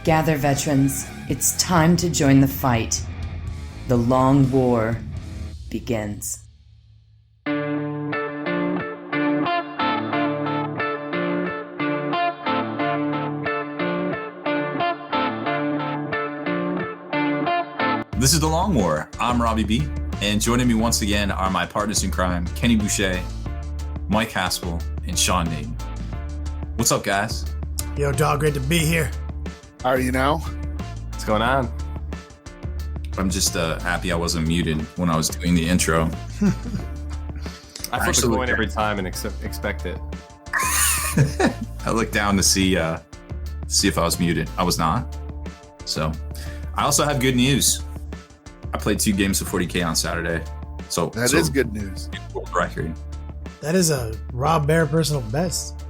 Gather, veterans. It's time to join the fight. The long war begins. This is The Long War. I'm Robbie B, and joining me once again are my partners in crime, Kenny Boucher, Mike Haspil, and Sean Naden. What's up, guys? Yo, dog, great to be here. How are you now? What's going on? I'm just happy I wasn't muted when I was doing the intro. I flip a coin every time and expect it. I looked down to see if I was muted. I was not. So, I also have good news. I played 2 games of 40K on Saturday. So that is good news. Record. That is a Rob Baer personal best.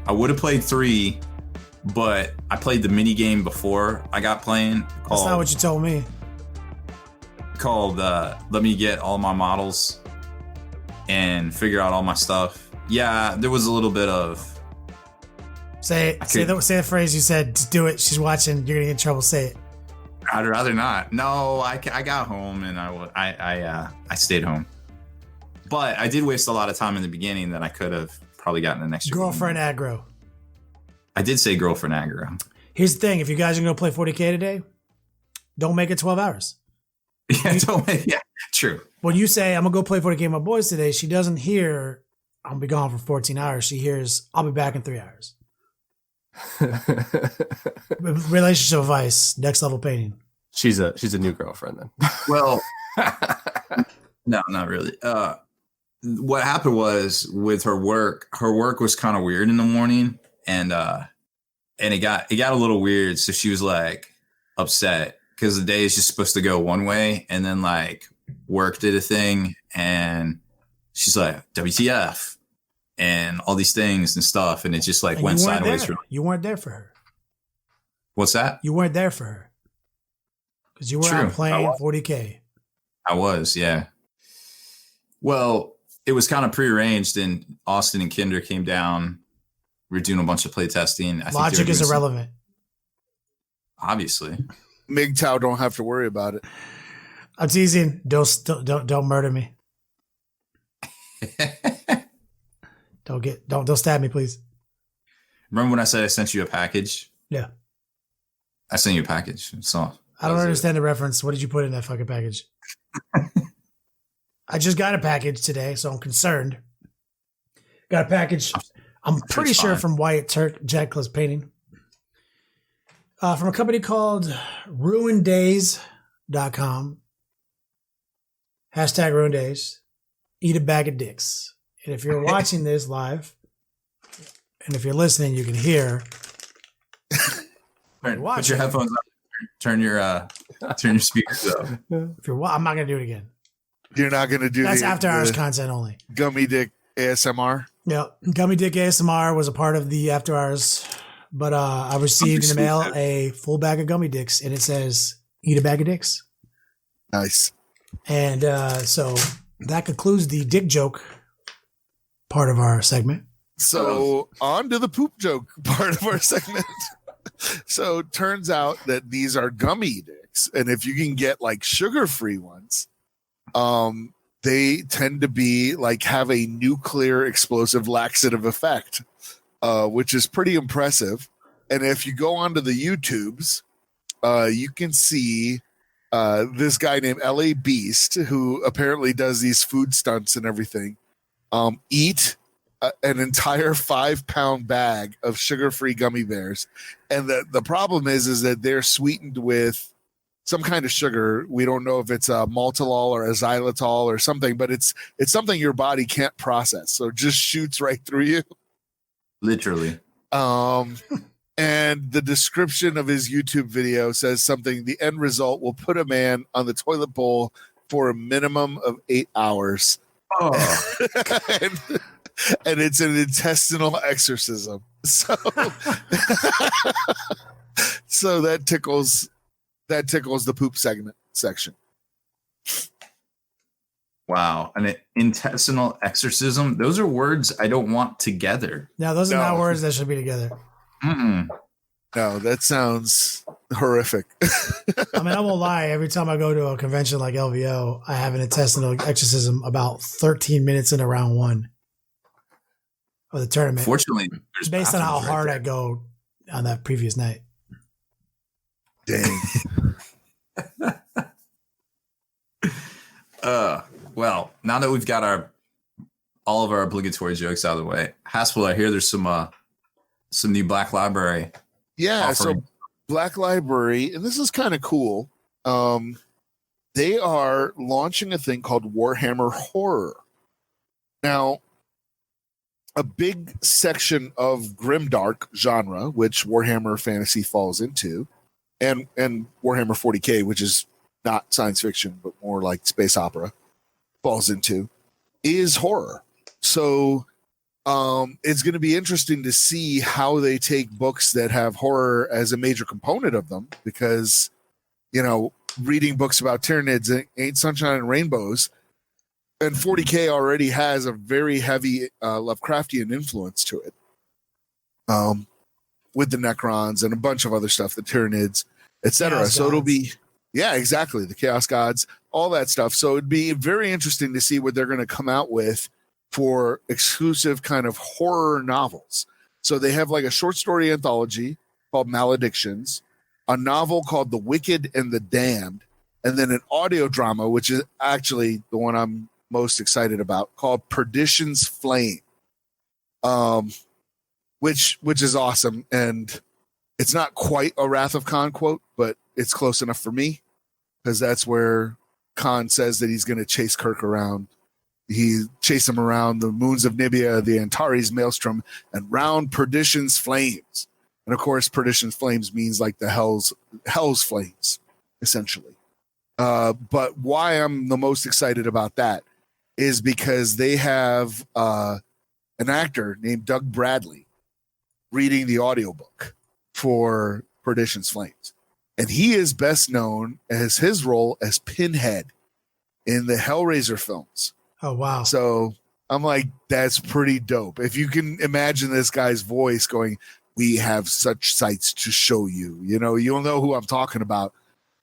I would have played 3, but I played the mini game before I got playing. That's not what you told me. Called Let Me Get All My Models and Figure Out All My Stuff. Yeah, there was a little bit of... Say the phrase you said. Just do it. She's watching. You're gonna get in trouble. Say it. I'd rather not. No, I got home and I stayed home. But I did waste a lot of time in the beginning that I could have probably gotten an extra. Girlfriend aggro. I did say girlfriend aggro. Here's the thing: if you guys are gonna play 40K today, don't make it 12 hours. Yeah, true. When you say I'm gonna go play 40K with my boys today, she doesn't hear I'm gonna be gone for 14 hours. She hears I'll be back in 3 hours. Relationship advice, next level painting. She's a new girlfriend then. Well, no, not really. What happened was with her work was kind of weird in the morning, and it got a little weird. So she was like upset because the day is just supposed to go one way, and then like work did a thing, and she's like WTF. And all these things and stuff, and it just like went sideways. You weren't there for her. What's that? You weren't there for her because you were out playing 40K. I was, yeah. Well, it was kind of prearranged, and Austin and Kinder came down. We were doing a bunch of play testing. Logic is irrelevant. Obviously, MGTOW don't have to worry about it. I'm teasing. Don't murder me. Don't stab me, please. Remember when I said I sent you a package? Yeah. I sent you a package. So I don't understand the reference. What did you put in that fucking package? I just got a package today, so I'm concerned. Got a package. I'm pretty sure from Wyatt Jackless Painting. From a company called ruindays.com. Hashtag ruindays. Eat a bag of dicks. And if you're watching this live, and if you're listening, you can hear. Put your headphones on. Turn your speakers up. If you're, I'm not gonna do it again. You're not gonna do that's after hours content only. Gummy Dick ASMR. Yeah, Gummy Dick ASMR was a part of the after hours, but I received in the mail a full bag of gummy dicks, and it says "Eat a bag of dicks." Nice. And so that concludes the dick joke part of our segment. So on to the poop joke part of our segment. So it turns out that these are gummy dicks, and if you can get like sugar-free ones, they tend to be like have a nuclear explosive laxative effect, which is pretty impressive. And if you go onto the YouTubes, you can see this guy named LA Beast, who apparently does these food stunts and everything, eat an entire 5-pound bag of sugar-free gummy bears. And the problem is that they're sweetened with some kind of sugar. We don't know if it's a maltitol or a xylitol or something, but it's something your body can't process. So it just shoots right through you. Literally. And the description of his YouTube video says something, the end result will put a man on the toilet bowl for a minimum of 8 hours. Oh. and it's an intestinal exorcism. So, so that tickles the poop section. Wow. An intestinal exorcism. Those are words I don't want together. No, those are not words that should be together. Mm-mm. No, that sounds horrific. I mean, I won't lie. Every time I go to a convention like LVO, I have an intestinal exorcism about 13 minutes into round 1 of the tournament. Fortunately, based on how hard I go on that previous night. Dang. Well, now that we've got all of our obligatory jokes out of the way, Haspil, I hear there's some new Black Library. Yeah, offering. so Black Library, and this is kind of cool. They are launching a thing called Warhammer Horror. Now, a big section of grimdark genre, which Warhammer Fantasy falls into, and Warhammer 40K, which is not science fiction, but more like space opera, falls into, is horror. So it's going to be interesting to see how they take books that have horror as a major component of them, because, reading books about Tyranids ain't sunshine and rainbows. And 40K already has a very heavy Lovecraftian influence to it, with the Necrons and a bunch of other stuff, the Tyranids, etc. So it'll be, yeah, exactly, the Chaos Gods, all that stuff. So it'd be very interesting to see what they're going to come out with for exclusive kind of horror novels. So they have like a short story anthology called Maledictions, a novel called The Wicked and the Damned, and then an audio drama, which is actually the one I'm most excited about, called Perdition's Flame, which is awesome. And it's not quite a Wrath of Khan quote, but it's close enough for me, because that's where Khan says that he's going to chase Kirk around. He chased him around the moons of Nibia, the Antares Maelstrom, and round Perdition's Flames. And of course, Perdition's Flames means like the Hell's Flames, essentially. But why I'm the most excited about that is because they have an actor named Doug Bradley reading the audiobook for Perdition's Flames. And he is best known as his role as Pinhead in the Hellraiser films. Oh, wow. So I'm like, that's pretty dope. If you can imagine this guy's voice going, "We have such sights to show you," you'll know who I'm talking about.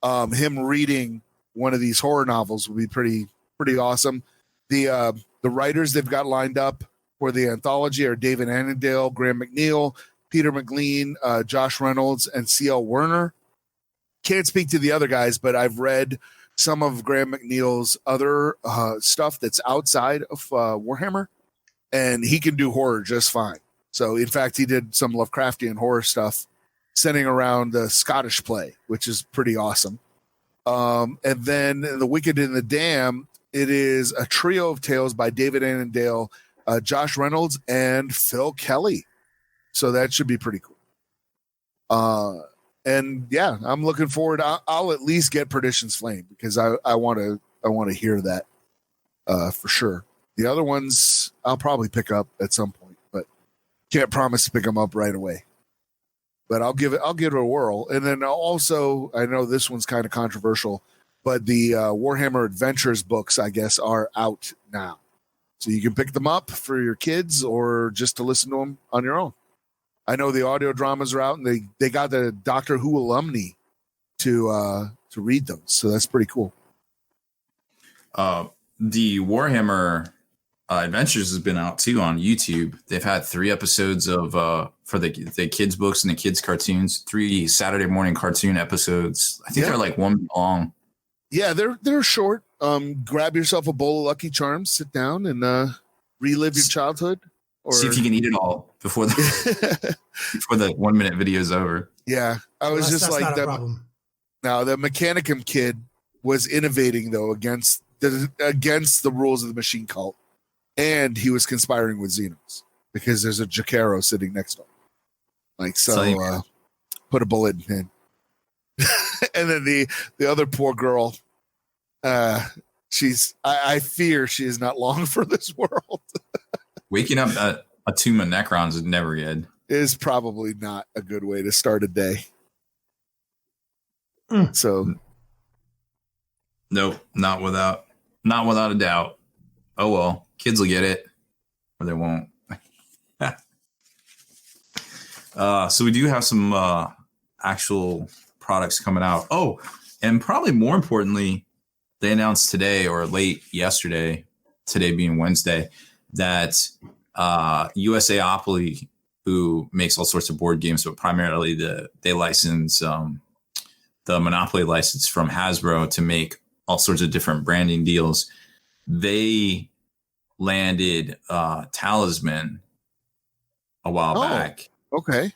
Him reading one of these horror novels would be pretty awesome. The writers they've got lined up for the anthology are David Annandale, Graham McNeil, Peter McLean, Josh Reynolds, and C.L. Werner. Can't speak to the other guys, but I've read some of Graham McNeil's other stuff that's outside of Warhammer, and he can do horror just fine. So, in fact, he did some Lovecraftian horror stuff centering around the Scottish play, which is pretty awesome. And then The Wicked and the Damned, it is a trio of tales by David Annandale, Josh Reynolds, and Phil Kelly. So that should be pretty cool. And yeah, I'm looking forward. I'll at least get Perdition's Flame, because I want to hear that for sure. The other ones I'll probably pick up at some point, but can't promise to pick them up right away. But I'll give it a whirl. And then also, I know this one's kind of controversial, but the Warhammer Adventures books, I guess, are out now, so you can pick them up for your kids or just to listen to them on your own. I know the audio dramas are out, and they got the Doctor Who alumni to read those, so that's pretty cool. The Warhammer Adventures has been out too on YouTube. They've had 3 episodes of for the kids books and the kids cartoons. 3 Saturday morning cartoon episodes. I think they're like 1 minute long. Yeah, they're short. Grab yourself a bowl of Lucky Charms, sit down, and relive your childhood. Or see if you can eat it all before the 1 minute video is over. Yeah, I was just like that. Now the Mechanicum kid was innovating though against the rules of the machine cult, and he was conspiring with Xenos because there's a Jacaro sitting next to him. Like so, put a bullet in him. And then the other poor girl, I fear she is not long for this world. Waking up a tomb of Necrons is never good. Is probably not a good way to start a day. So, nope, not without a doubt. Oh well, kids will get it, or they won't. So we do have some actual products coming out. Oh, and probably more importantly, they announced today or late yesterday, today being Wednesday, that USAopoly, who makes all sorts of board games, but primarily they license the Monopoly license from Hasbro to make all sorts of different branding deals. They landed Talisman a while back. Okay.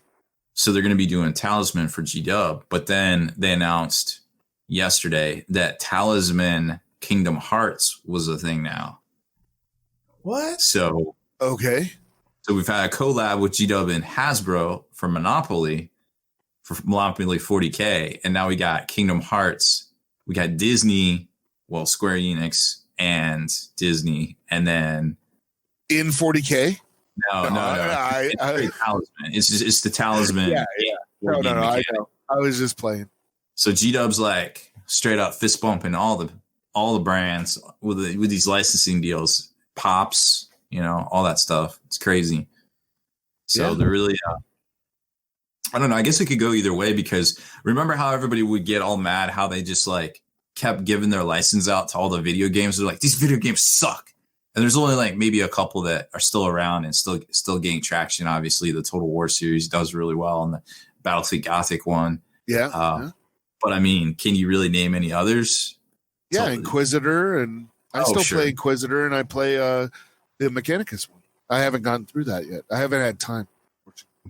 So they're going to be doing Talisman for G-Dub, but then they announced yesterday that Talisman Kingdom Hearts was a thing now. What? So we've had a collab with G-Dub and Hasbro for Monopoly 40K, and now we got Kingdom Hearts. We got Disney, well, Square Enix and Disney, and then in 40K. No. Talisman. It's the Talisman. Yeah. No. I know. I was just playing. So G-Dub's like straight up fist bumping all the brands with these licensing deals, Pops, all that stuff. It's crazy. So they're really, I don't know. I guess it could go either way, because remember how everybody would get all mad how they just like kept giving their license out to all the video games. They're like, these video games suck. And there's only like maybe a couple that are still around and still gaining traction. Obviously, the Total War series does really well, and the Battlefield Gothic one. Yeah. But I mean, can you really name any others? Yeah, Inquisitor, and I still play Inquisitor, and I play the Mechanicus one. I haven't gotten through that yet. I haven't had time.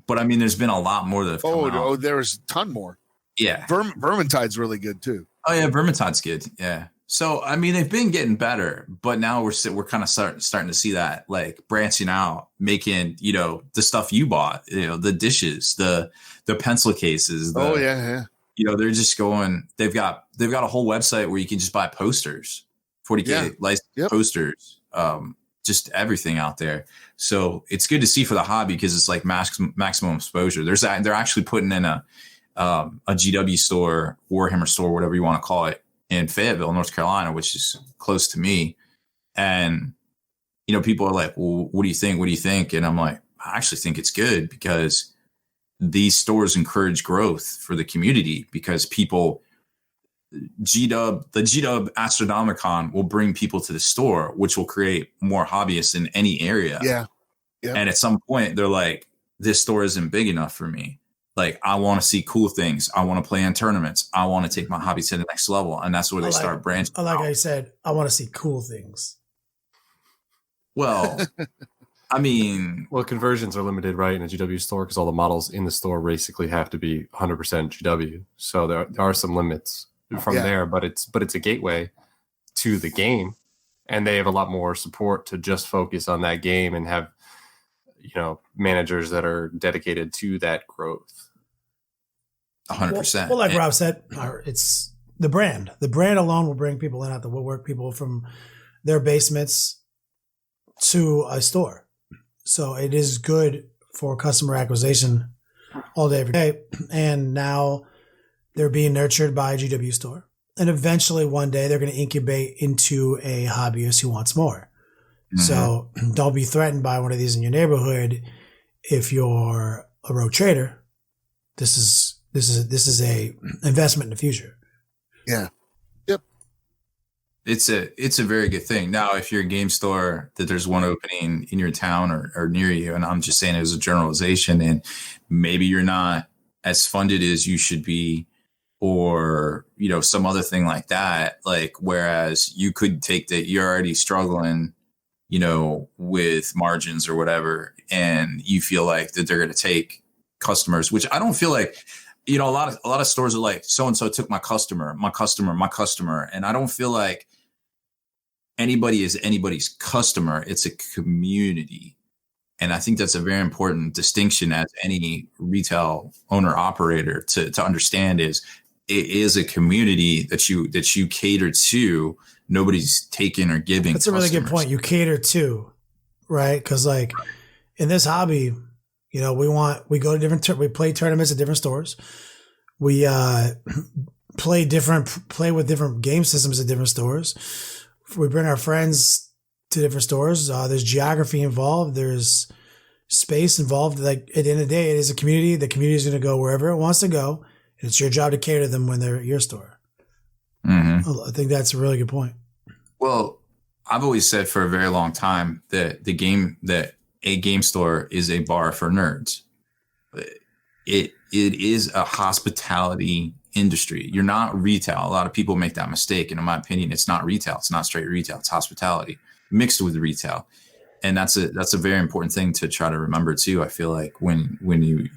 But I mean, there's been a lot more that have come out. There's a ton more. Yeah. Vermintide's really good too. Oh yeah, Vermintide's good. Yeah. So I mean, they've been getting better, but now we're kind of starting to see that like branching out, making the stuff you bought, the dishes, the pencil cases. Yeah. They're just going. They've got a whole website where you can just buy posters, 40K licensed posters, just everything out there. So it's good to see for the hobby, because it's like maximum exposure. They're actually putting in a GW store, Warhammer store, whatever you want to call it, in Fayetteville, North Carolina, which is close to me. And, people are like, well, what do you think? What do you think? And I'm like, I actually think it's good, because these stores encourage growth for the community, because the G-Dub Astronomicon will bring people to the store, which will create more hobbyists in any area. Yeah. And at some point they're like, this store isn't big enough for me. Like, I want to see cool things. I want to play in tournaments. I want to take my hobby to the next level. And that's where they start branching. I like how you said, I want to see cool things. Well, I mean, conversions are limited, right, in a GW store, because all the models in the store basically have to be 100% GW. So there are some limits from there, but it's a gateway to the game, and they have a lot more support to just focus on that game and have managers that are dedicated to that growth. 100%. Well, like Rob said, it's the brand. The brand alone will bring people in at the woodwork, people from their basements to a store. So it is good for customer acquisition all day, every day. And now they're being nurtured by a GW store. And eventually one day they're going to incubate into a hobbyist who wants more. Mm-hmm. So don't be threatened by one of these in your neighborhood. If you're a rogue trader, this is a investment in the future. Yeah. Yep. It's a very good thing. Now, if you're a game store that there's one opening in your town or near you, and I'm just saying it as a generalization, and maybe you're not as funded as you should be, or some other thing like that, like, whereas you could take that you're already struggling with margins or whatever, and you feel like that they're going to take customers, which I don't feel like, a lot of stores are like, so-and-so took my customer. And I don't feel like anybody is anybody's customer. It's a community. And I think that's a very important distinction as any retail owner operator to understand, is it is a community that you cater to. Nobody's taking or giving. That's a really good point. You cater to, right? Because like in this hobby, we go to we play tournaments at different stores. We play with different game systems at different stores. We bring our friends to different stores. There's geography involved. There's space involved. Like at the end of the day, it is a community. The community is going to go wherever it wants to go. It's your job to cater to them when they're at your store. Mm-hmm. I think that's a really good point. Well, I've always said for a very long time that a game store is a bar for nerds. It is a hospitality industry. You're not retail. A lot of people make that mistake. And in my opinion, it's not retail. It's not straight retail. It's hospitality mixed with retail. And that's a very important thing to try to remember too. I feel like when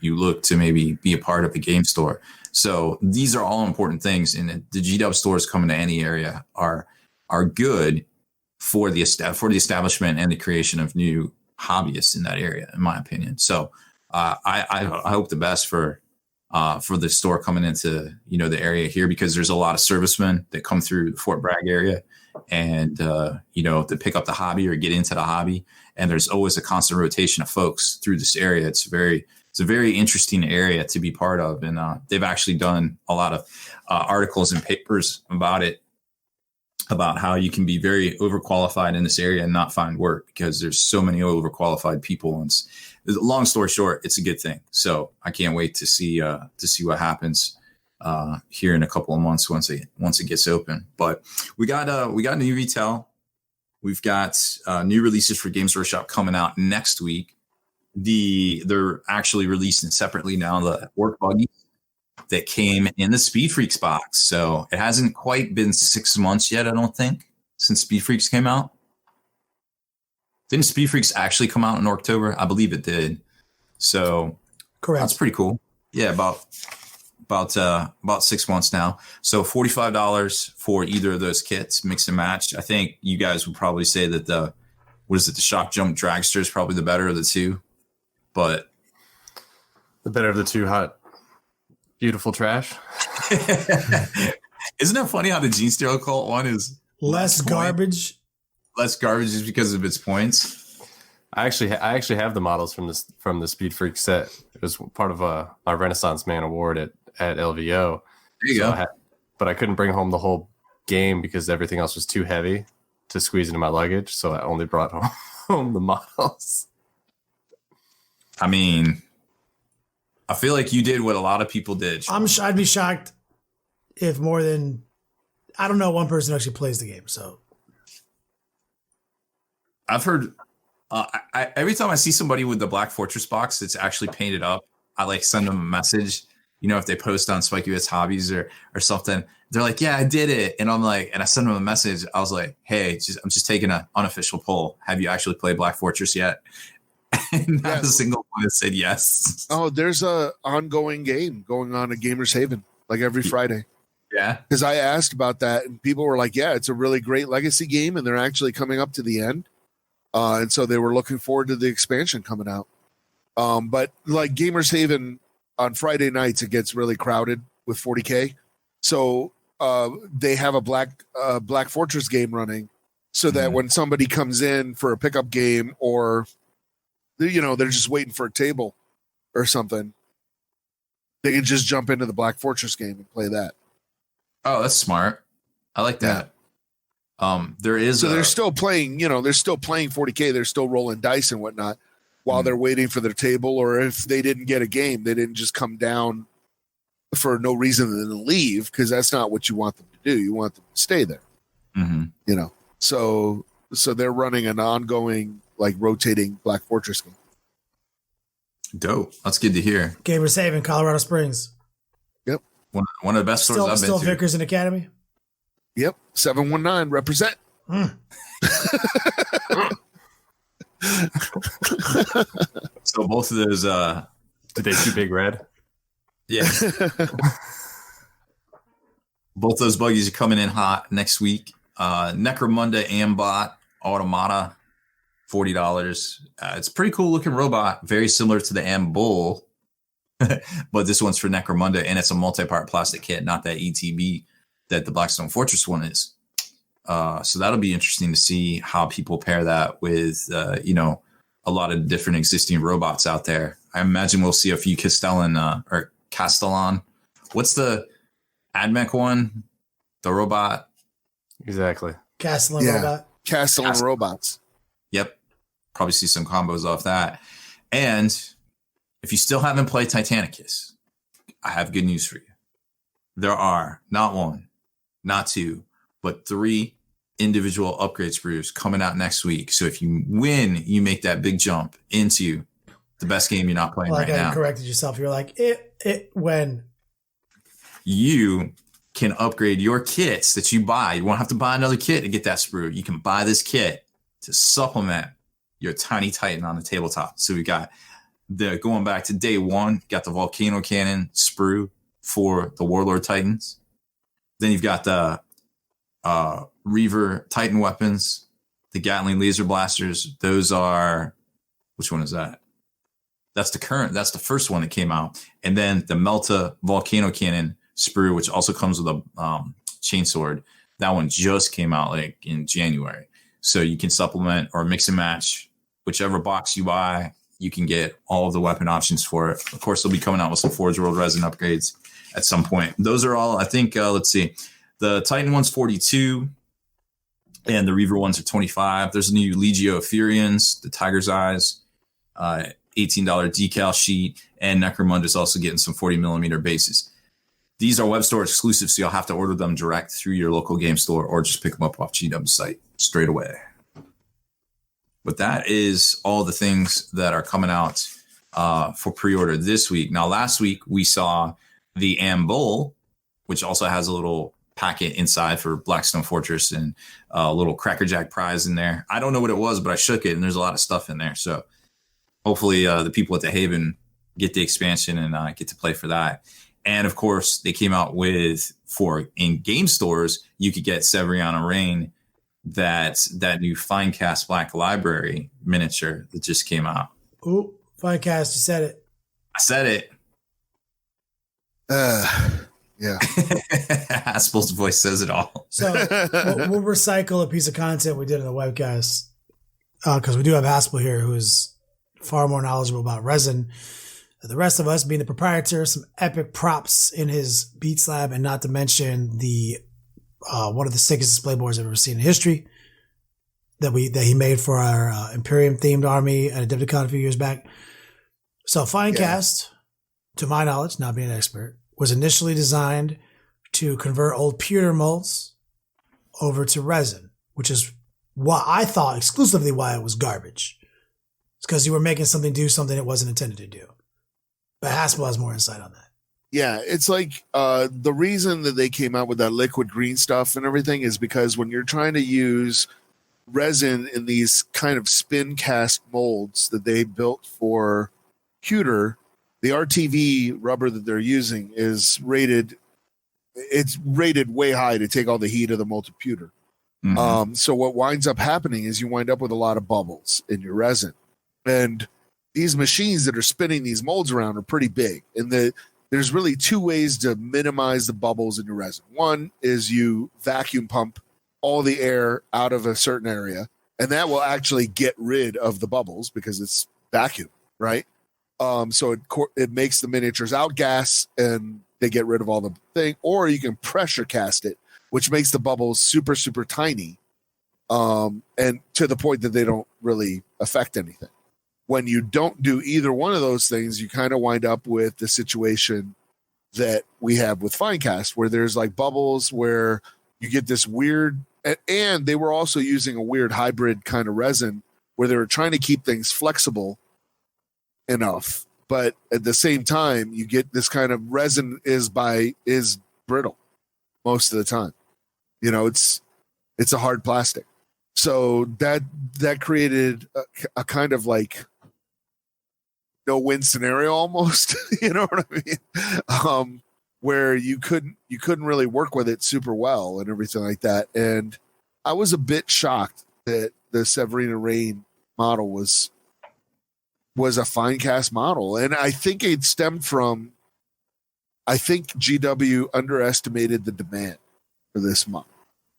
you look to maybe be a part of a game store. So these are all important things. And the GW stores coming to any area are good for the establishment and the creation of new hobbyists in that area, in my opinion. So I hope the best for the store coming into, the area here, because there's a lot of servicemen that come through the Fort Bragg area and, to pick up the hobby or get into the hobby. And there's always a constant rotation of folks through this area. It's a very interesting area to be part of. And they've actually done a lot of articles and papers about it, about how you can be very overqualified in this area and not find work because there's so many overqualified people. And long story short, it's a good thing. So I can't wait to see what happens here in a couple of months once it gets open. But we got new retail. We've got new releases for Games Workshop coming out next week. They're actually releasing separately now the work buggy that came in the Speed Freaks box. So it hasn't quite been 6 months yet, I don't think, since Speed Freaks came out. Didn't Speed Freaks actually come out in October? I believe it did. So Correct. That's pretty cool. Yeah, about 6 months now. So $45 for either of those kits, mix and match. I think you guys would probably say that the Shock Jump Dragster is probably the better of the two. But the better of the two hot, beautiful trash. Isn't it funny how the Genestealer Cult one is less garbage? Less garbage is because of its points. I actually have the models from the Speed Freak set. It was part of my Renaissance Man Award at LVO. There you go. But I couldn't bring home the whole game because everything else was too heavy to squeeze into my luggage. So I only brought home the models. I mean, I feel like you did what a lot of people did. I'd be shocked if more than, I don't know, one person actually plays the game. So I've heard every time I see somebody with the Black Fortress box that's actually painted up, I send them a message. If they post on Spiky Bits Hobbies or something, they're like, "Yeah, I did it," and I'm like, and I send them a message. I was like, "Hey, I'm just taking an unofficial poll. Have you actually played Black Fortress yet?" And not a single one has said yes. Oh, there's a ongoing game going on at Gamers Haven every Friday. Yeah, because I asked about that, and people were like, "Yeah, it's a really great legacy game, and they're actually coming up to the end." And so they were looking forward to the expansion coming out. But Gamers Haven on Friday nights, it gets really crowded with 40K. So they have a Black Fortress game running so that when somebody comes in for a pickup game or, they're just waiting for a table or something, they can just jump into the Black Fortress game and play that. Oh, that's smart. I like that. Yeah. They're still playing, they're still playing 40K. They're still rolling dice and whatnot while they're waiting for their table. Or if they didn't get a game, they didn't just come down for no reason and then leave, because that's not what you want them to do. You want them to stay there. Mm-hmm. So they're running an ongoing, rotating Black Fortress game. Dope. That's good to hear. Gamers Haven, Colorado Springs. Yep. One of the best stores I've been to. Still Vickers and Academy? Yep. 719 represent. So both of those did they see Big Red? Yeah. Both those buggies are coming in hot next week. Necromunda Ambot Automata, $40. It's a pretty cool looking robot, very similar to the Ambull, but this one's for Necromunda, and it's a multi-part plastic kit, not that ETB that the Blackstone Fortress one is. So that'll be interesting to see how people pair that with, a lot of different existing robots out there. I imagine we'll see a few Castellan. What's the AdMech one? The robot? Exactly. Castellan robot. Castellan robots. Yep. Probably see some combos off that. And if you still haven't played Titanicus, I have good news for you. there are not one, not two, but 3 individual upgrade sprues coming out next week. So if you win, you make that big jump into the best game you're not playing right now. You corrected yourself. You're like, when you can upgrade your kits that you buy. You won't have to buy another kit to get that sprue. You can buy this kit to supplement your tiny Titan on the tabletop. So we got going back to day 1, got the volcano cannon sprue for the Warlord Titans. Then you've got the Reaver Titan weapons, the Gatling laser blasters. Those are, which one is that? That's the first one that came out. And then the Melta volcano cannon sprue, which also comes with a chainsword. That one just came out like in January. So you can supplement or mix and match whichever box you buy. You can get all of the weapon options for it. Of course, they'll be coming out with some Forge World resin upgrades at some point. Those are all, I think, let's see. The Titan one's 42 and the Reaver ones are 25. There's a new Legio Ethereans, the Tiger's Eyes, $18 decal sheet, and Necromunda's also getting some 40 millimeter bases. These are web store exclusives, so you'll have to order them direct through your local game store or just pick them up off GW's site straight away. But that is all the things that are coming out for pre-order this week. Now, last week we saw the Ambull, which also has a little packet inside for Blackstone Fortress and a little Crackerjack prize in there. I don't know what it was, but I shook it, and there's a lot of stuff in there. So hopefully the people at the Haven get the expansion and get to play for that. And, of course, they came out with, for in game stores, you could get Severiana Rain, that new Finecast Black Library miniature that just came out. Ooh, Finecast, you said it. I said it. Yeah. Haspil's voice says it all. So we'll recycle a piece of content we did in the webcast because we do have Haspil here, who is far more knowledgeable about resin. The rest of us, being the proprietor, some epic props in his Beats Lab, and not to mention the one of the sickest display boards I've ever seen in history that he made for our Imperium themed army at Adepticon a few years back. So Finecast, to my knowledge, not being an expert, was initially designed to convert old pewter molds over to resin, which is what I thought exclusively why it was garbage. It's because you were making something do something it wasn't intended to do. But Haspil has more insight on that. Yeah, it's like the reason that they came out with that liquid green stuff and everything is because when you're trying to use resin in these kind of spin cast molds that they built for pewter, the RTV rubber that they're using is rated way high to take all the heat of the molten pewter. Mm-hmm. So what winds up happening is you wind up with a lot of bubbles in your resin. And these machines that are spinning these molds around are pretty big. And there's really 2 ways to minimize the bubbles in your resin. One is you vacuum pump all the air out of a certain area, and that will actually get rid of the bubbles because it's vacuum, right? So it makes the miniatures outgas and they get rid of all the thing. Or you can pressure cast it, which makes the bubbles super, super tiny, and to the point that they don't really affect anything. When you don't do either one of those things, you kind of wind up with the situation that we have with Finecast, where there's like bubbles where you get this weird, and they were also using a weird hybrid kind of resin where they were trying to keep things flexible enough. But at the same time, you get this kind of resin is brittle most of the time. You know, it's a hard plastic. So that created a kind of like no-win scenario almost, you know what I mean? Where you couldn't really work with it super well and everything like that. And I was a bit shocked that the Severiana Rain model was a Finecast model. And I think it stemmed from, I think GW underestimated the demand for this model.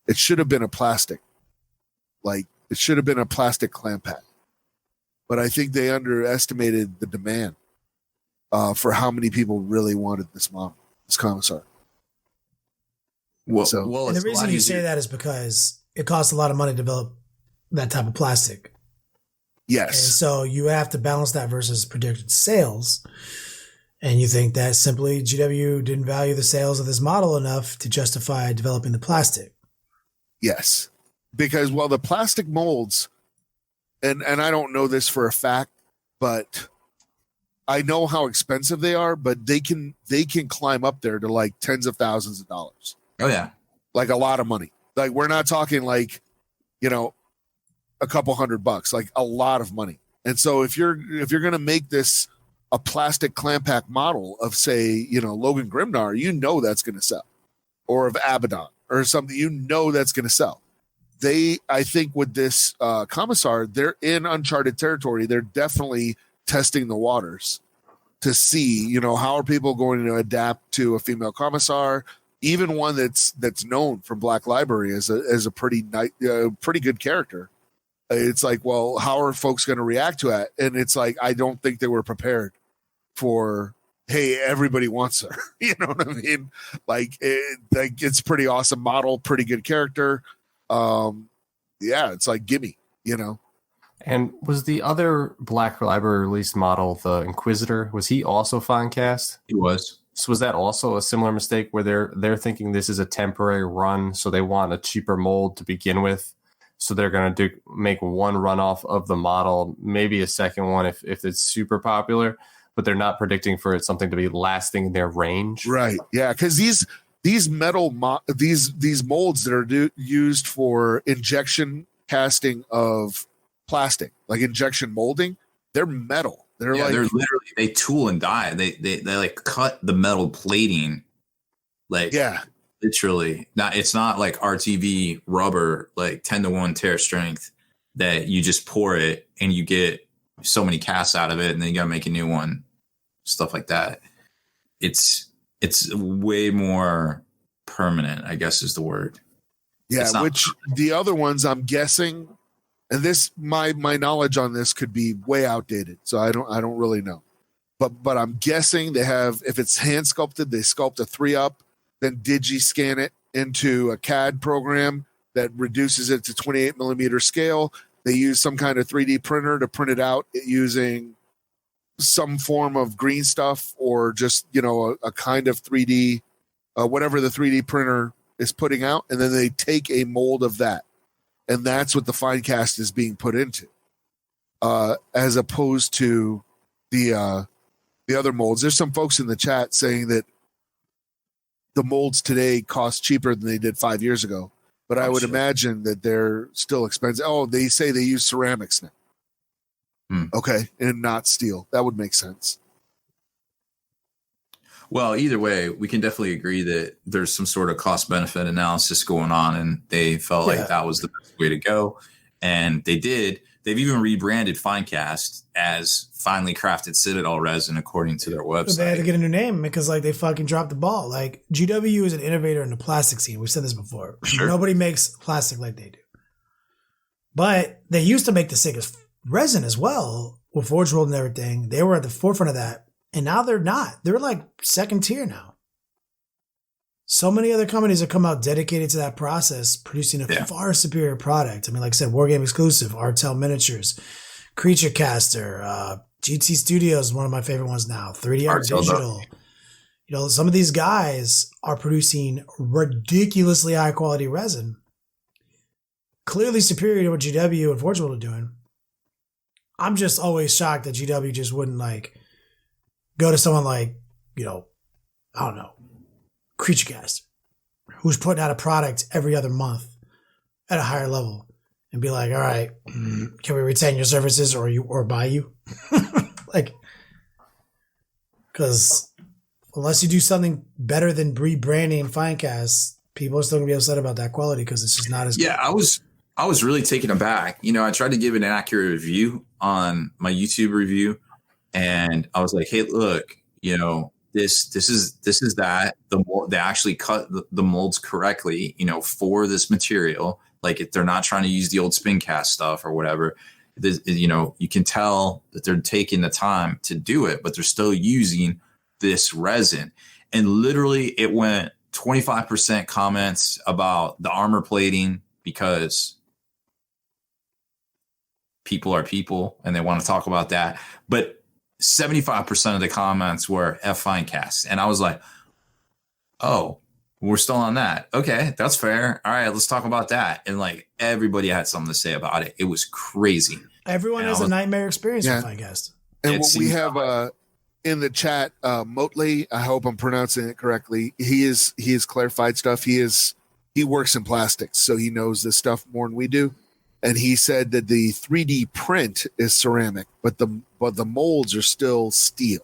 It should have been a plastic. Like, it should have been a plastic clamp pad. But I think they underestimated the demand for how many people really wanted this model, this commissar. Well, and the reason you say that is because it costs a lot of money to develop that type of plastic. Yes. And so you have to balance that versus predicted sales. And you think that simply GW didn't value the sales of this model enough to justify developing the plastic? Yes, because the plastic molds, and I don't know this for a fact, but I know how expensive they are. But they can climb up there to like tens of thousands of dollars. Oh yeah, like a lot of money. Like we're not talking like, a couple $100, like a lot of money. And so if you're gonna make this a plastic clamp pack model of, say, Logan Grimnar, that's going to sell, or of Abaddon or something, that's going to sell. I think with this Commissar, they're in uncharted territory. They're definitely testing the waters to see, how are people going to adapt to a female Commissar, even one that's known from Black Library as a pretty good character. It's like, well, how are folks going to react to it? And it's like, I don't think they were prepared for, hey, everybody wants her. You know what I mean? It's pretty awesome model, pretty good character. It's like, gimme, And was the other Black Library released model, the Inquisitor, was he also Finecast? He was. So was that also a similar mistake where they're thinking this is a temporary run, so they want a cheaper mold to begin with? So they're going to make one runoff of the model, maybe a second one if it's super popular, but they're not predicting for it something to be lasting in their range. Right. Yeah. Because these metal these molds that are used for injection casting of plastic, like injection molding, they're metal. They're literally, they tool and die. They like cut the metal plating. Literally. It's not like RTV rubber, like 10-to-1 tear strength that you just pour it and you get so many casts out of it and then you got to make a new one, stuff like that. It's way more permanent, I guess is the word. Yeah, which the other ones I'm guessing, and this my knowledge on this could be way outdated, so I don't really know. But I'm guessing they have, if it's hand sculpted, they sculpt a 3-up, then digi scan it into a CAD program that reduces it to 28 millimeter scale. They use some kind of 3D printer to print it out using some form of green stuff or just, a kind of 3D, whatever the 3D printer is putting out. And then they take a mold of that. And that's what the Finecast is being put into, as opposed to the other molds. There's some folks in the chat saying that the molds today cost cheaper than they did 5 years ago. But I would imagine that they're still expensive. Oh, they say they use ceramics now. Okay, and not steel. That would make sense. Well, either way, we can definitely agree that there's some sort of cost-benefit analysis going on, and they felt like that was the best way to go. And they did. They've even rebranded Finecast as Finely Crafted Citadel Resin, according to their website. They had to get a new name because they fucking dropped the ball. Like, GW is an innovator in the plastic scene. We've said this before. Sure. Nobody makes plastic like they do. But they used to make the sickest resin as well with Forge World and everything. They were at the forefront of that. And now they're not. They're like second tier now. So many other companies have come out dedicated to that process, producing a far superior product. I mean, like I said, Wargame exclusive, Artel Miniatures, Creature Caster, GT Studios, one of my favorite ones now, 3D Art Digital. Some of these guys are producing ridiculously high quality resin, clearly superior to what GW and Forge World are doing. I'm just always shocked that GW just wouldn't go to someone like, I don't know, Creature Caster, who's putting out a product every other month at a higher level, and be like, all right, can we retain your services or buy you? Because unless you do something better than rebranding Finecast, people are still gonna be upset about that quality because it's just not as good. I was really taken aback. I tried to give it an accurate review on my YouTube review, and I was like, hey, look, this is that they actually cut the molds correctly, for this material. Like, if they're not trying to use the old spin cast stuff or whatever, you can tell that they're taking the time to do it, but they're still using this resin. And literally it went 25% comments about the armor plating because people are people and they want to talk about that. But 75% of the comments were F Finecast. And I was like, oh, we're still on that. Okay, that's fair. All right, let's talk about that. And like everybody had something to say about it. It was crazy. Everyone has a nightmare experience with Finecast. And what we have in the chat, Motley, I hope I'm pronouncing it correctly. He has clarified stuff. He works in plastics, so he knows this stuff more than we do. And he said that the 3D print is ceramic, but the molds are still steel.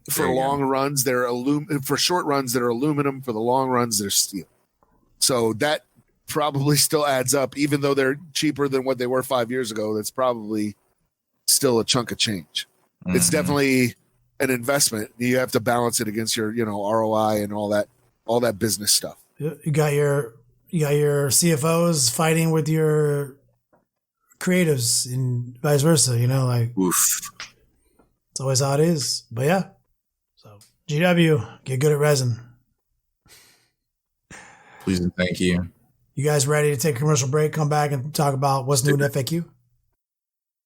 For long runs, they're for short runs, they're aluminum. For the long runs, they're steel. So that probably still adds up, even though they're cheaper than what they were 5 years ago. That's probably still a chunk of change. It's definitely an investment. You have to balance it against your, ROI and all that business stuff. You got your CFOs fighting with your creatives and vice versa, Oof. It's always how it is. But yeah. So GW, get good at resin. Please and thank you. You guys ready to take a commercial break? Come back and talk about what's new in FAQ?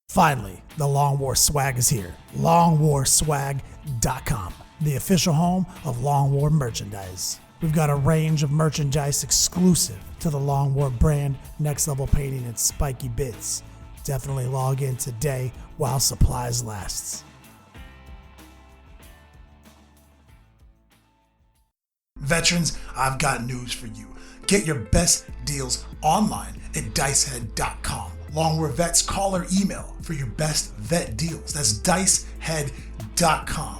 Finally, the Long War swag is here. LongWarSwag.com, the official home of Long War merchandise. We've got a range of merchandise exclusive to the Long War brand, next level painting and spiky bits. Definitely log in today while supplies lasts. Veterans, I've got news for you. Get your best deals online at dicehead.com. Long War Vets, call or email for your best vet deals. That's dicehead.com.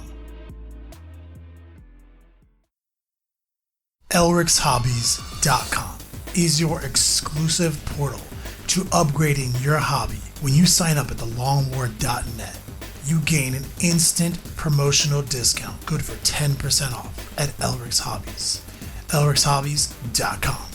elricshobbies.com is your exclusive portal to upgrading your hobby. When you sign up at thelongwar.net, you gain an instant promotional discount good for 10% off at Elric's Hobbies. elricshobbies.com.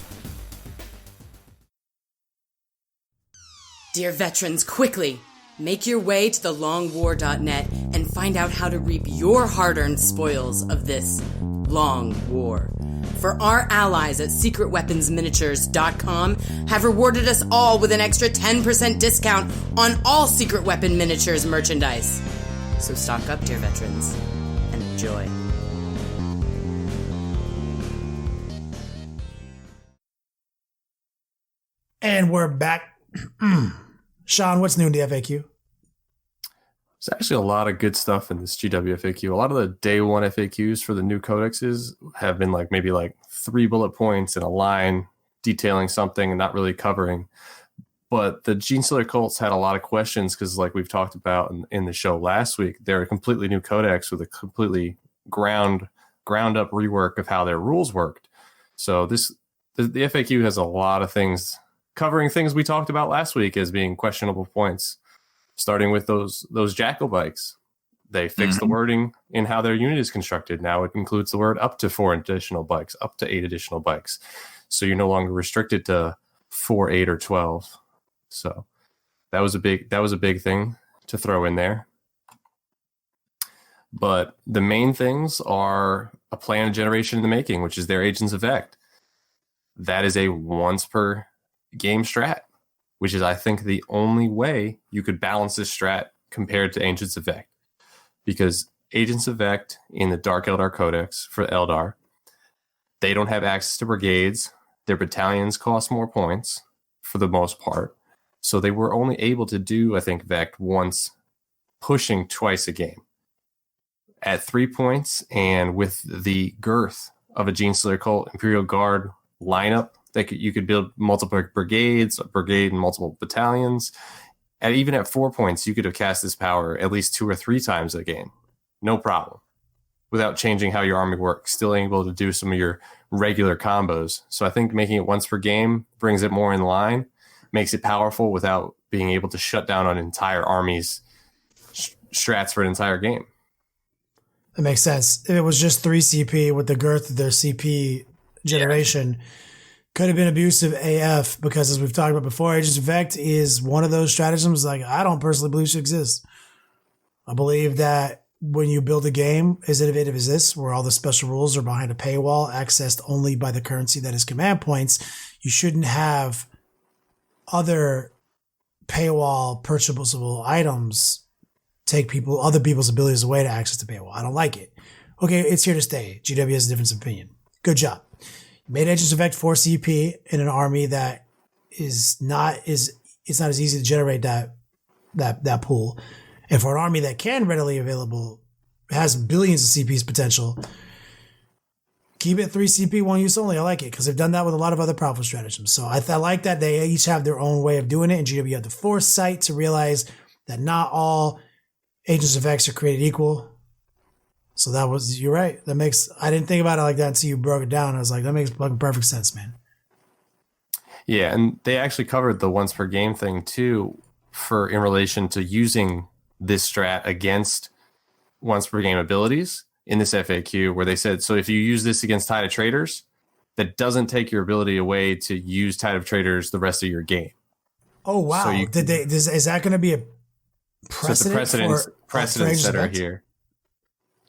Dear veterans, quickly, make your way to thelongwar.net and find out how to reap your hard-earned spoils of this long war. For our allies at secretweaponsminiatures.com have rewarded us all with an extra 10% discount on all Secret Weapon Miniatures merchandise. So stock up, dear veterans, and enjoy. And we're back. Sean, what's new in the FAQ? There's actually a lot of good stuff in this GW FAQ. A lot of the day one FAQs for the new codexes have been maybe 3 bullet points in a line detailing something and not really covering. But the Genestealer Cults had a lot of questions because, like we've talked about in the show last week, they're a completely new codex with a completely ground up rework of how their rules worked. So the FAQ has a lot of things covering things we talked about last week as being questionable points. Starting with those jackal bikes. They fixed the wording in how their unit is constructed. Now it includes the word up to 4 additional bikes, up to 8 additional bikes. So you're no longer restricted to 4, 8, or 12. So that was a big thing to throw in there. But the main things are a plan of generation in the making, which is their Agents of Vect. That is a once per game strat, which is, I think, the only way you could balance this strat compared to Agents of Vect. Because Agents of Vect in the Dark Eldar Codex for Eldar, they don't have access to brigades. Their battalions cost more points for the most part. So they were only able to do, I think, Vect once, pushing twice a game. At 3 points and with the girth of a Genestealer Cult Imperial Guard lineup, you could build multiple brigades, a brigade and multiple battalions. And even at 4 points, you could have cast this power at least 2 or 3 times a game. No problem. Without changing how your army works. Still able to do some of your regular combos. So I think making it once per game brings it more in line, makes it powerful without being able to shut down an entire army's strats for an entire game. That makes sense. If it was just 3 CP with the girth of their CP generation, could have been abusive AF, because as we've talked about before, Agents of Vect is one of those stratagems I don't personally believe should exist. I believe that when you build a game as innovative as this, where all the special rules are behind a paywall, accessed only by the currency that is command points, you shouldn't have other paywall purchasable items take other people's abilities away to access the paywall. I don't like it. Okay, it's here to stay. GW has a difference of opinion. Good job. You made Agents of Vect 4 CP in an army that it's not as easy to generate that pool. And for an army that can readily available, has billions of CPs potential, keep it 3 CP, 1 use only. I like it because they've done that with a lot of other powerful stratagems. So I like that they each have their own way of doing it. And GW had the foresight to realize that not all Agents of X are created equal. So you're right. I didn't think about it like that until you broke it down. I was like, that makes fucking perfect sense, man. Yeah, and they actually covered the once per game thing too, in relation to using this strat against once per game abilities in this FAQ, where they said, so if you use this against Tide of Traders, that doesn't take your ability away to use Tide of Traders the rest of your game. Oh wow! So is that going to be a precedent? So precedents that are here.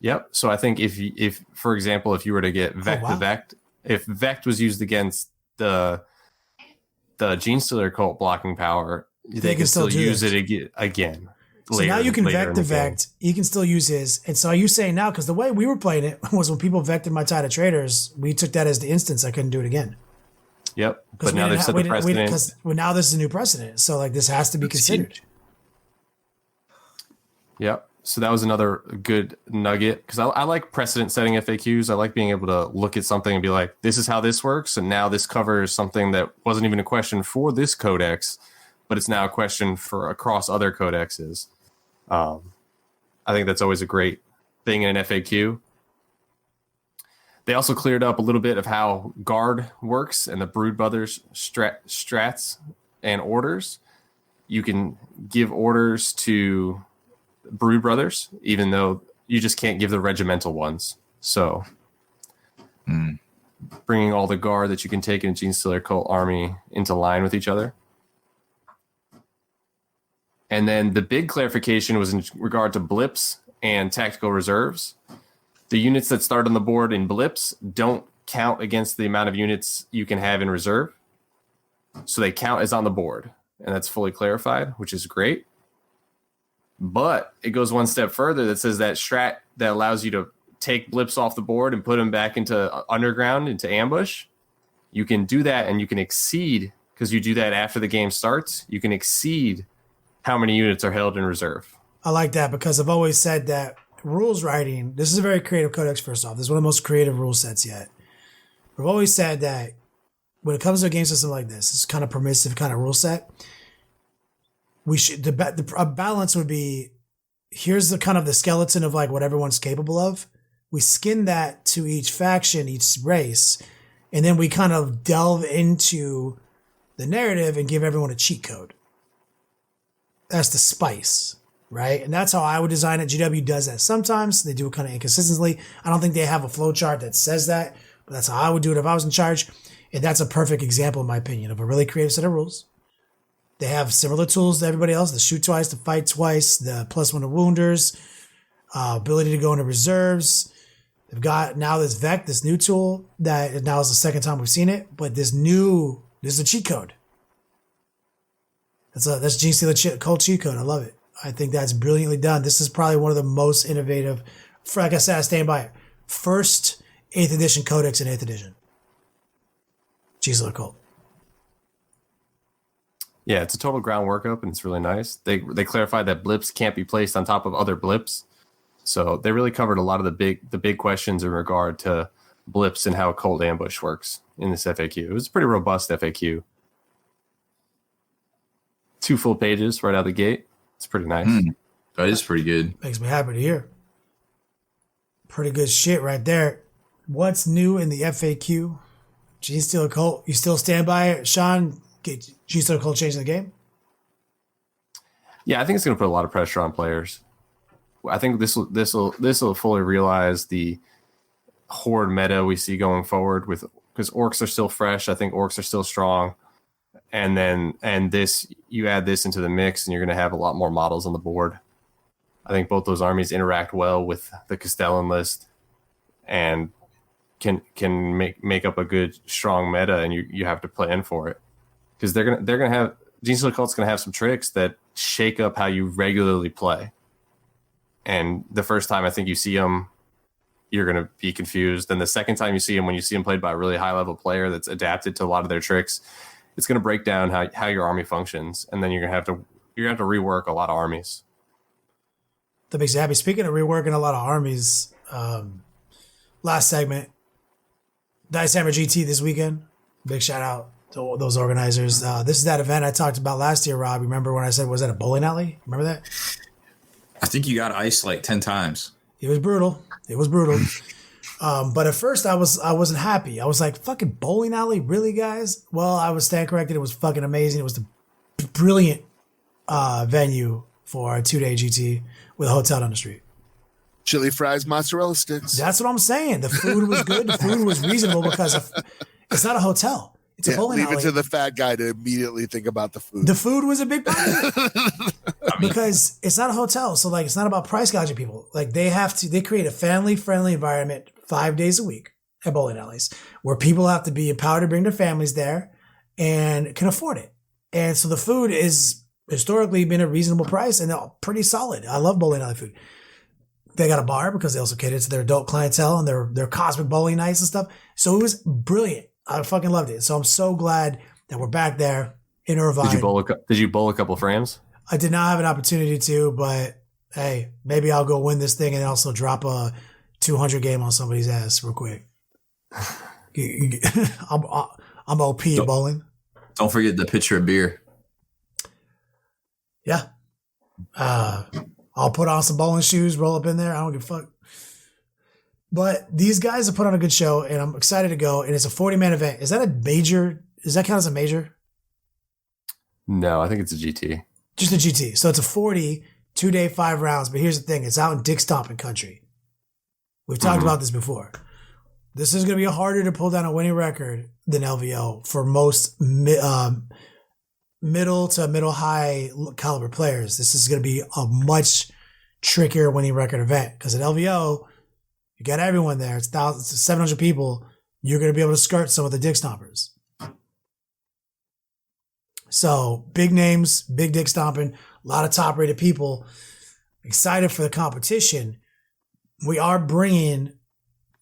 Yep. So I think if for example, if you were to get Vect, if Vect was used against the Genestealer Cult blocking power, they can still use it again. So now you can Vect. You can still use his. And so are you saying now, because the way we were playing it was when people Vected my Tide of Traders, we took that as the instance. I couldn't do it again. Yep. But now they've set the precedent. Because now this is a new precedent. So like this has to be considered. Huge. Yep. So that was another good nugget, because I like precedent setting FAQs. I like being able to look at something and be like, this is how this works. And now this covers something that wasn't even a question for this codex, but it's now a question for across other codexes. I think that's always a great thing in an FAQ. They also cleared up a little bit of how guard works and the Brood Brothers strats and orders. You can give orders to Brood Brothers, even though you just can't give the regimental ones. So bringing all the guard that you can take in a Genestealer Cult army into line with each other. And then the big clarification was in regard to blips and tactical reserves. The units that start on the board in blips don't count against the amount of units you can have in reserve. So they count as on the board. And that's fully clarified, which is great. But it goes one step further that says that strat that allows you to take blips off the board and put them back into underground, into ambush, you can do that, and you can exceed, because you do that after the game starts, you can exceed how many units are held in reserve. I like that, because I've always said that rules writing, this is a very creative codex, first off. This is one of the most creative rule sets yet. We've always said that when it comes to a game system like this, it's kind of permissive kind of rule set. We should the balance would be, here's the kind of the skeleton of like what everyone's capable of. We skin that to each faction, each race, and then we kind of delve into the narrative and give everyone a cheat code. That's the spice, right? And that's how I would design it. GW does that sometimes. They do it kind of inconsistently. I don't think they have a flow chart that says that, but that's how I would do it if I was in charge. And that's a perfect example, in my opinion, of a really creative set of rules. They have similar tools to everybody else: the shoot twice, the fight twice, the +1 to wounders, ability to go into reserves. They've got now this Vect, this new tool that now is the second time we've seen it, but this is a cheat code. That's Genestealer Cult cheat code. I love it. I think that's brilliantly done. This is probably one of the most innovative, like I said, I stand by it. First 8th edition codex in 8th edition. Genestealer Cult. Yeah, it's a total ground workup, and it's really nice. They clarified that blips can't be placed on top of other blips. So they really covered a lot of the big questions in regard to blips and how cold ambush works in this FAQ. It was a pretty robust FAQ. 2 full pages right out the gate. It's pretty nice. That is pretty good. Makes me happy to hear. Pretty good shit right there. What's new in the FAQ? Genestealer Cult. You still stand by it, Sean? Get Genestealer Cult changing the game? Yeah, I think it's going to put a lot of pressure on players. I think this will fully realize the horde meta we see going forward, because orcs are still fresh. I think orcs are still strong, and this, you add this into the mix, and you're going to have a lot more models on the board. I think both those armies interact well with the Castellan list, and can make up a good strong meta, and you have to plan for it, because they're gonna have Genestealer Cult's gonna have some tricks that shake up how you regularly play. And the first time I think you see them, you're going to be confused. Then the second time you see them, when you see them played by a really high level player that's adapted to a lot of their tricks, it's going to break down how your army functions. And then you're going to have to rework a lot of armies. That makes you happy. Speaking of reworking a lot of armies, last segment, Dice Hammer GT this weekend. Big shout out to those organizers. This is that event I talked about last year, Rob. Remember when I said, was that a bowling alley? Remember that? I think you got iced like 10 times. It was brutal. But at first I wasn't happy. I was like, fucking bowling alley? Really, guys? Well, I was stand corrected. It was fucking amazing. It was the brilliant venue for a 2-day GT with a hotel down the street. Chili fries, mozzarella sticks. That's what I'm saying. The food was good. The food was reasonable because it's not a hotel. It's a bowling alley. Leave it to the fat guy to immediately think about the food. The food was a big part of it. Because it's not a hotel. So like, it's not about price gouging people. Like they create a family friendly environment 5 days a week at bowling alleys where people have to be empowered to bring their families there and can afford it. And so the food is historically been a reasonable price and pretty solid. I love bowling alley food. They got a bar because they also cater to their adult clientele and their cosmic bowling nights and stuff. So it was brilliant. I fucking loved it. So I'm so glad that we're back there in Irvine. Did you bowl a couple frames? I did not have an opportunity to, but hey, maybe I'll go win this thing and also drop a 200 game on somebody's ass real quick. I'm OP at bowling. Don't forget the pitcher of beer. Yeah. I'll put on some bowling shoes, roll up in there. I don't give a fuck. But these guys have put on a good show, and I'm excited to go. And it's a 40-man event. Is that a major? Does that count as a major? No, I think it's a GT. Just a GT. So it's a 40, 2-day, 5 rounds. But here's the thing. It's out in dick stomping country. We've talked about this before. This is going to be harder to pull down a winning record than LVO for most middle to middle high caliber players. This is going to be a much trickier winning record event because at LVO, you got everyone there. It's thousands, it's 700 people. You're going to be able to skirt some of the dick stompers. So big names, big dick stomping, a lot of top rated people. Excited for the competition. We are bringing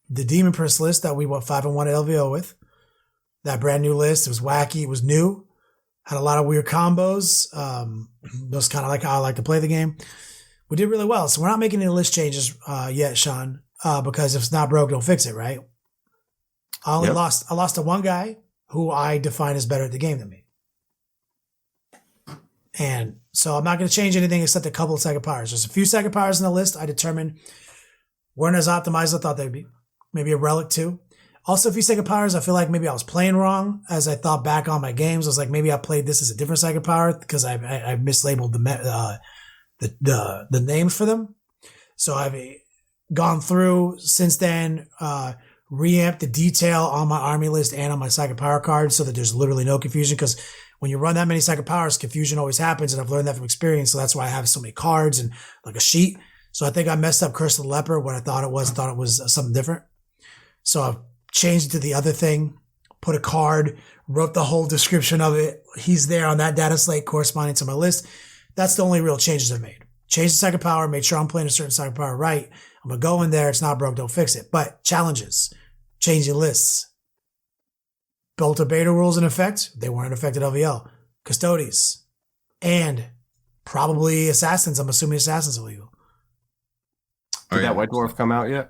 the Demon Prince list that we went 5-1 at LVO with. That brand new list. It was wacky. It was new. Had a lot of weird combos. That's kind of like how I like to play the game. We did really well. So we're not making any list changes yet, Sean, because if it's not broke, don't fix it, right? I lost to one guy who I define as better at the game than me. And so I'm not going to change anything except a couple of second powers. There's a few second powers in the list. I determined weren't as optimized as I thought they'd be. Maybe a relic too. Also, a few second powers, I feel like maybe I was playing wrong. As I thought back on my games, I was like, maybe I played this as a different second power because I mislabeled the names for them. So I've gone through since then, reamped the detail on my army list and on my second power card so that there's literally no confusion. Because when you run that many second powers, confusion always happens, and I've learned that from experience. So that's why I have so many cards and like a sheet. So I think I messed up Curse of the Leper what I thought it was. I thought it was something different. So I've changed it to the other thing, put a card, wrote the whole description of it. He's there on that data slate corresponding to my list. That's the only real changes I've made. Changed the second power, made sure I'm playing a certain second power right. I'm going to go in there. It's not broke, don't fix it. But challenges, changing lists. Bolter beta rules in effect. They weren't in effect at LVL. Custodes. And probably assassins. I'm assuming assassins are legal. Did that White Dwarf come out yet?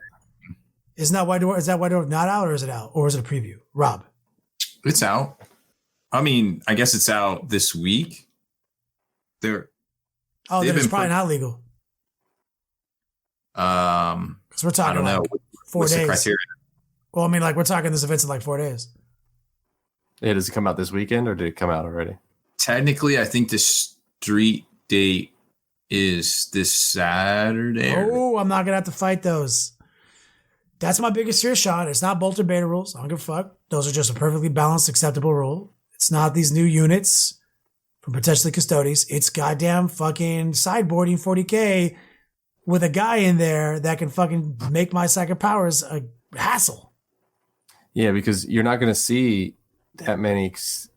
Isn't that White Dwarf? Is that White Dwarf not out, or is it out, or is it a preview? Rob, it's out. I mean, I guess it's out this week. Then it's probably not legal. Because we're talking. I don't know. 4 What's days. The criteria? Well, I mean, like we're talking this event's in like 4 days. Yeah, does it come out this weekend or did it come out already? Technically, I think the street date is this Saturday. Oh, I'm not gonna have to fight those. That's my biggest fear, Sean. It's not Bolter beta rules. I don't give a fuck. Those are just a perfectly balanced, acceptable rule. It's not these new units from potentially Custodes. It's goddamn fucking sideboarding 40K with a guy in there that can fucking make my second powers a hassle. Yeah, because you're not going to see that many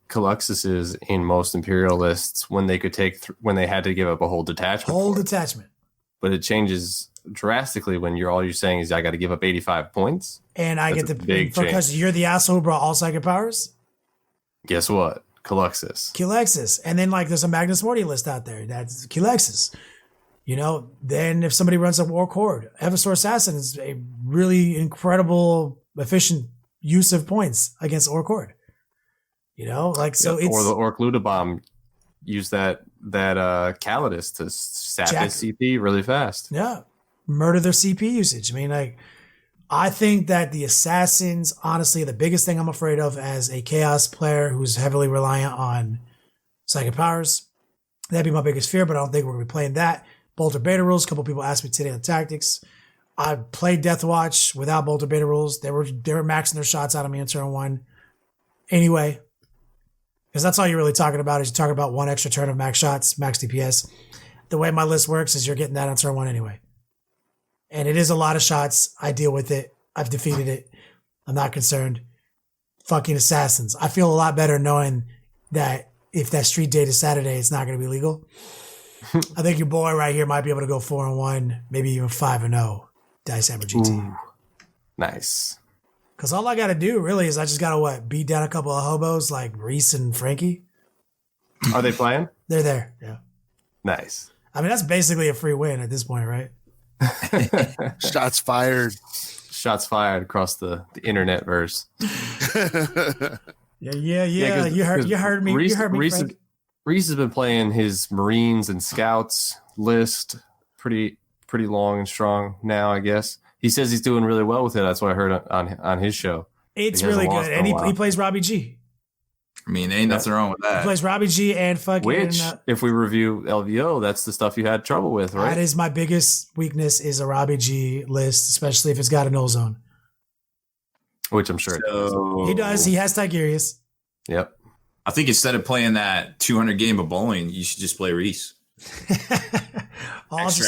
Caluxuses in most Imperial lists when they could take when they had to give up a whole detachment. but it changes drastically when all you're saying is I got to give up 85 points. And I That's get a to big because you're the asshole who brought all psychic powers. Guess what? Culexis. And then like there's a Magnus Morty list out there. That's Culexis. Then if somebody runs a War Chord, Eversor Assassin is a really incredible, efficient use of points against Orc Horde. It's or the Orc Ludabomb use that Calidus to sap his CP really fast. Yeah, murder their CP usage. I think that the assassins, honestly, the biggest thing I'm afraid of as a chaos player who's heavily reliant on psychic powers, that'd be my biggest fear. But I don't think we're gonna be playing that. Bolter beta rules. A couple people asked me today on tactics. I played Death Watch without Bolter beta rules. They were maxing their shots out of me in turn 1. Anyway, because that's all you're really talking about is you're talking about 1 extra turn of max shots, max DPS. The way my list works is you're getting that on turn 1 anyway. And it is a lot of shots. I deal with it. I've defeated it. I'm not concerned. Fucking assassins. I feel a lot better knowing that if that street date is Saturday, it's not going to be legal. I think your boy right here might be able to go 4-1, maybe even 5-0. Dice Hammer GT. Ooh, nice. Because all I got to do really is I just got to beat down a couple of hobos like Reese and Frankie. Are they playing? They're there. Yeah. Nice. That's basically a free win at this point, right? Shots fired. Shots fired across the internet verse. Yeah. You heard me. You heard me, Frank. Reese has been playing his Marines and Scouts list pretty long and strong now, I guess. He says he's doing really well with it. That's what I heard on his show. It's really good. And he plays Robbie G. Ain't nothing wrong with that. He plays Robbie G and fucking... Which, if we review LVO, that's the stuff you had trouble with, right? That is my biggest weakness is a Robbie G list, especially if it's got a null zone. Which I'm sure it does. He does. He has Tigurius. Yep. I think instead of playing that 200 game of bowling, you should just play Reese. extra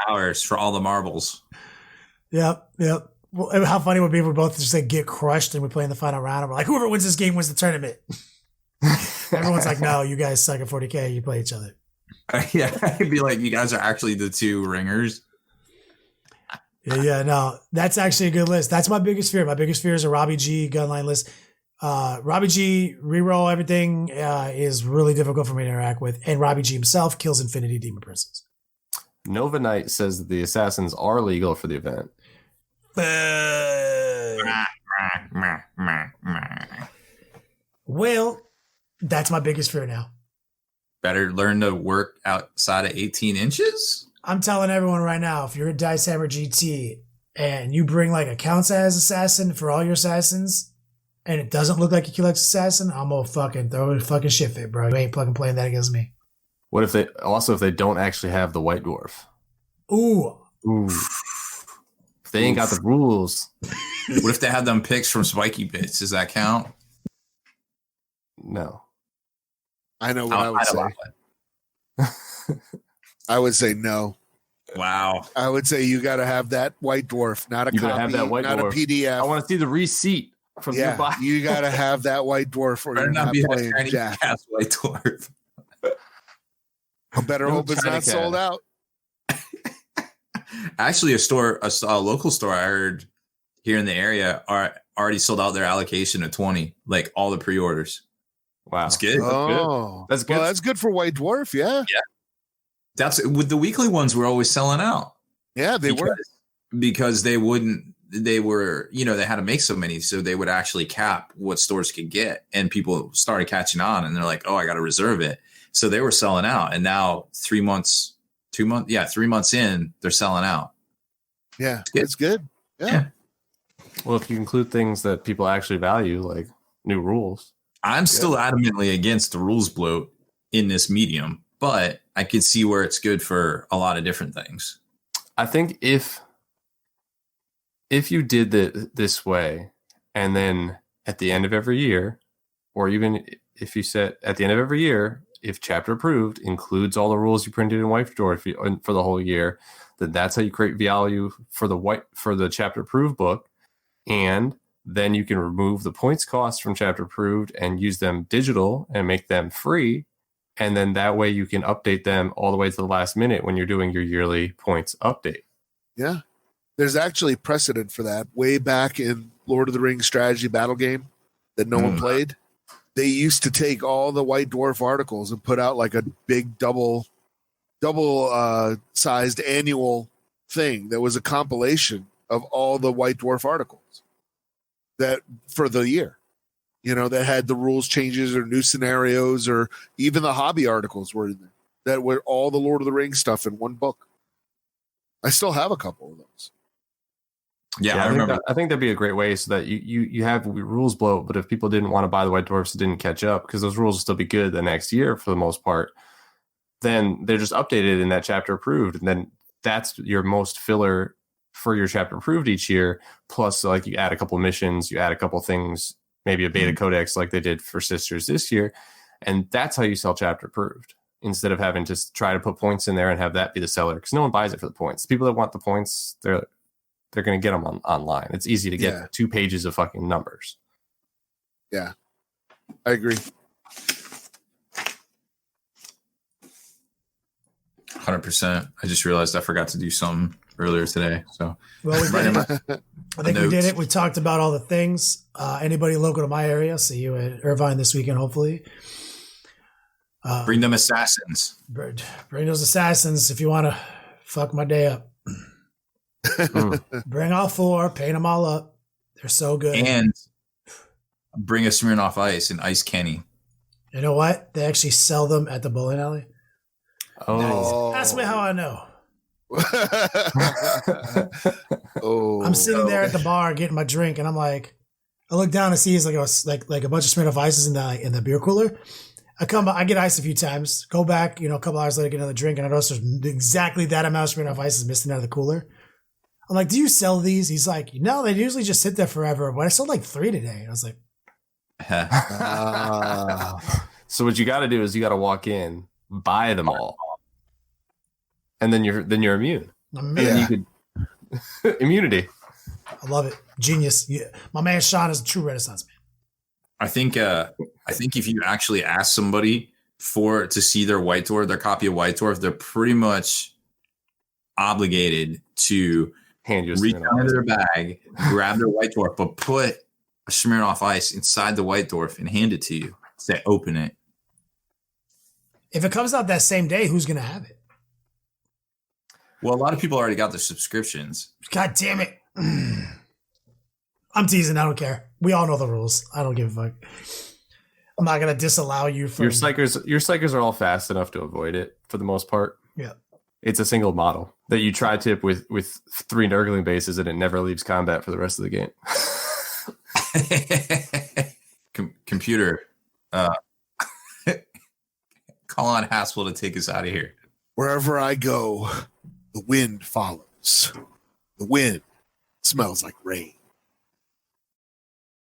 hours for all the marbles. Yep. Well, how funny would it be if we both just get crushed and we play in the final round and we're like, whoever wins this game wins the tournament. Everyone's like, no, you guys suck at 40K. You play each other. Yeah, I'd be like, you guys are actually the two ringers. Yeah, no, that's actually a good list. That's my biggest fear. My biggest fear is a Robbie G gunline list. Robbie G reroll everything is really difficult for me to interact with, and Robbie G himself kills Infinity Demon Princes. Nova Knight says that the assassins are legal for the event. Well, that's my biggest fear now. Better learn to work outside of 18 inches? I'm telling everyone right now, if you're a Dice Hammer GT and you bring like a counts as assassin for all your assassins, and it doesn't look like a Culex assassin, I'm gonna fucking throw a fucking shit fit, bro. You ain't fucking playing that against me. What if they don't actually have the White Dwarf? Ooh. If they ain't got the rules. What if they have them picks from Spiky Bits? Does that count? No. I know what I would say. I would say no. Wow. I would say you got to have that White Dwarf, not a You copy, gotta have that White not Dwarf. a PDF. I want to see the receipt from your buy. You got to have that White Dwarf or you're not playing Jack. White Dwarf. I better hope it's not sold out. Actually, a local store I heard here in the area already sold out their allocation of 20, like all the pre-orders. Wow, that's good. Oh, that's good. Well, that's good for White Dwarf. Yeah. That's with the weekly ones were always selling out. Yeah, they were because they were, they had to make so many, so they would actually cap what stores could get, and people started catching on, and they're like, oh, I got to reserve it. So they were selling out, and now 3 months in, they're selling out. Yeah, it's good. Yeah. Well, if you include things that people actually value, like new rules. I'm still adamantly against the rules bloat in this medium, but I could see where it's good for a lot of different things. I think if you did it this way, and then at the end of every year, or even if you said at the end of every year, if chapter approved includes all the rules you printed in White Dwarf for the whole year, then that's how you create value for the chapter approved book, and then you can remove the points cost from chapter approved and use them digital and make them free. And then that way you can update them all the way to the last minute when you're doing your yearly points update. Yeah. There's actually precedent for that. Way back in Lord of the Rings strategy battle game that no one played, they used to take all the White Dwarf articles and put out like a big double sized annual thing that was a compilation of all the White Dwarf articles that for the year, that had the rules changes or new scenarios, or even the hobby articles were in there that were all the Lord of the Rings stuff in one book. I still have a couple of those. Yeah, I remember. I think that'd be a great way so that you have rules bloat, but if people didn't want to buy the White Dwarfs, it didn't catch up, because those rules will still be good the next year for the most part, then they're just updated in that chapter approved. And then that's your most filler for your chapter approved each year. Plus, like, you add a couple missions, you add a couple things, maybe a beta codex like they did for Sisters this year. And that's how you sell chapter approved, instead of having to try to put points in there and have that be the seller, because no one buys it for the points. The people that want the points, they're going to get them online. It's easy to get 2 pages of fucking numbers. Yeah, I agree. 100%. I just realized I forgot to do something earlier today. So, well, we did it. I think we did it. We talked about all the things. Anybody local to my area, see you at Irvine this weekend, hopefully. Bring them assassins. Bring those assassins if you want to fuck my day up. Bring all 4, paint them all up. They're so good. And bring a Smirnoff Ice and Ice Kenny. You know what? They actually sell them at the bowling alley. Oh, Ask me how I know. Oh, I'm sitting there at the bar getting my drink, and I'm like, I look down and see it's like a bunch of Smirnoff Ices in the beer cooler. I get ice a few times, go back, a couple hours later, get another drink, and I notice there's exactly that amount of Smirnoff Ices missing out of the cooler. I'm like, do you sell these? He's like, no, they usually just sit there forever. But I sold like 3 today. I was like, So what you got to do is you got to walk in, buy them all, and then you're immune. And then you could immunity. I love it. Genius. Yeah. My man Sean is a true Renaissance man. I think if you actually ask somebody to see their White Dwarf, their copy of White Dwarf, they're pretty much obligated to reach out of their bag, grab their White Dwarf, but put a Smirnoff Ice inside the White Dwarf and hand it to you. Say, open it. If it comes out that same day, who's going to have it? Well, a lot of people already got their subscriptions. God damn it. I'm teasing. I don't care. We all know the rules. I don't give a fuck. I'm not going to disallow you from... Your psychers are all fast enough to avoid it for the most part. Yeah. It's a single model that you try tip with 3 Nurgling bases, and it never leaves combat for the rest of the game. Computer, call on Haspil to take us out of here. Wherever I go, the wind follows. The wind smells like rain.